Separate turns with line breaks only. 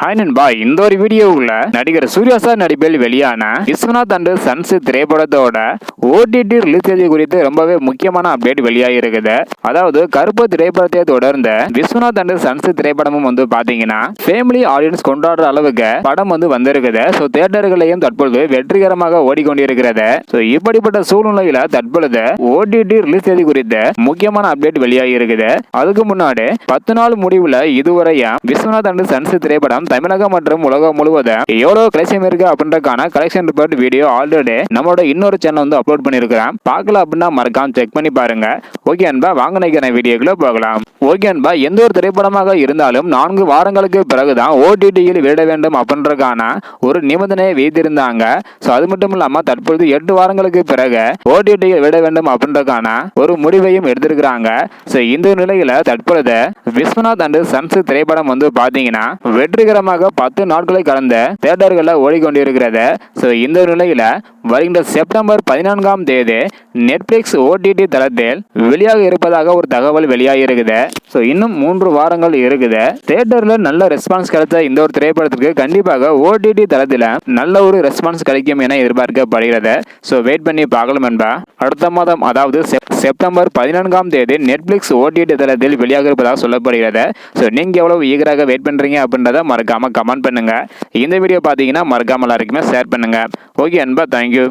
Hi நண்பா, இந்த ஒரு வீடியோவுல நடிகர் சூர்யா சார் நடிப்பில் வெளியான விஸ்வநாத் அண்ட் சன்ஸ் திரைப்படத்தோட ஓடிடி ரிலீஸ் தேதி குறித்து ரொம்பவே முக்கியமான அப்டேட் வெளியாகி இருக்குது. அதாவது கருப்பு திரைப்படத்தை தொடர்ந்து விஸ்வநாத் அண்ட் சன்ஸ் திரைப்படமும் பாத்தீங்கன்னா ஃபேமிலி ஆடியன்ஸ் கொண்டாடுற அளவுக்கு படம் வந்திருக்குது. ஸோ தியேட்டர்களையும் தற்பொழுது வெற்றிகரமாக ஓடிக்கொண்டிருக்கிறது. ஸோ இப்படிப்பட்ட சூழ்நிலையில தற்பொழுது ஓடிடி ரிலீஸ் தேதி குறித்து முக்கியமான அப்டேட் வெளியாகி இருக்குது. அதுக்கு முன்னாடி 10 நாள் முடிவுல இதுவரையா விஸ்வநாத் அண்ட் சன்ஸ் திரைப்படம் தமிழகம் மற்றும் உலகம் முழுவதும் எவ்வளவு கலெக்ஷன் இருக்கு அப்படின்றக்கான கலெக்ஷன் ரிப்போர்ட் வீடியோ ஆல்ரெடி நம்மளோட இன்னொரு சேனல் அப்லோட் பண்ணிருக்கிறேன். பார்க்கல அப்படின்னா மறக்காம செக் பண்ணி பாருங்க. ஓகே அன்பா, வாங்க நினைக்கிற வீடியோக்குள்ள போகலாம். ஓகே அன்பா, எந்த ஒரு திரைப்படமாக இருந்தாலும் 4 வாரங்களுக்கு பிறகுதான் ஓடிடியில் வெளியிட வேண்டும் அப்படின்றக்கான ஒரு நிபந்தனையை வைத்திருந்தாங்க. ஸோ அது மட்டும் இல்லாம தற்பொழுது 8 வாரங்களுக்கு பிறகு ஓடிடியில் வெளியிட வேண்டும் அப்படின்றக்கான ஒரு முடிவையும் எடுத்திருக்கிறாங்க. ஸோ இந்த நிலையில தற்பொழுது விஸ்வநாத் அண்ட் சன்ஸ் திரைப்படம் பாத்தீங்கன்னா வெற்றிகரமாக 10 நாட்களை கடந்த தியேட்டர்களில் ஓடிக்கொண்டிருக்கிறது. ஸோ இந்த நிலையில வருகின்ற செப்டம்பர் 14ஆம் தேதி நெட்ஃபிளிக்ஸ் ஓடிடி தளத்தில் வெளியாக இருப்பதாக ஒரு தகவல் வெளியாகி இருக்குது. ஸோ இன்னும் 3 வாரங்கள் இருக்குது. தியேட்டர்ல நல்ல ரெஸ்பான்ஸ் கிடைத்த இந்த ஒரு திரைப்படத்திற்கு கண்டிப்பாக ஓடிடி தளத்தில் நல்ல ஒரு ரெஸ்பான்ஸ் கிடைக்கும் என எதிர்பார்க்கப்படுகிறது. ஸோ வெயிட் பண்ணி பார்க்கலாம் என்பா. அடுத்த மாதம் அதாவது செப்டம்பர் 14ஆம் தேதி நெட்ஃபிளிக்ஸ் ஓடிடி தளத்தில் வெளியாக இருப்பதாக சொல்லப்படுகிறது. ஸோ நீங்க எவ்வளவு ஈகராக வெயிட் பண்றீங்க அப்படின்றத மறக்காம கமெண்ட் பண்ணுங்க. இந்த வீடியோ பார்த்தீங்கன்னா மறக்காம எல்லாருக்குமே ஷேர் பண்ணுங்க. ஓகே அன்பா, தேங்க்யூ.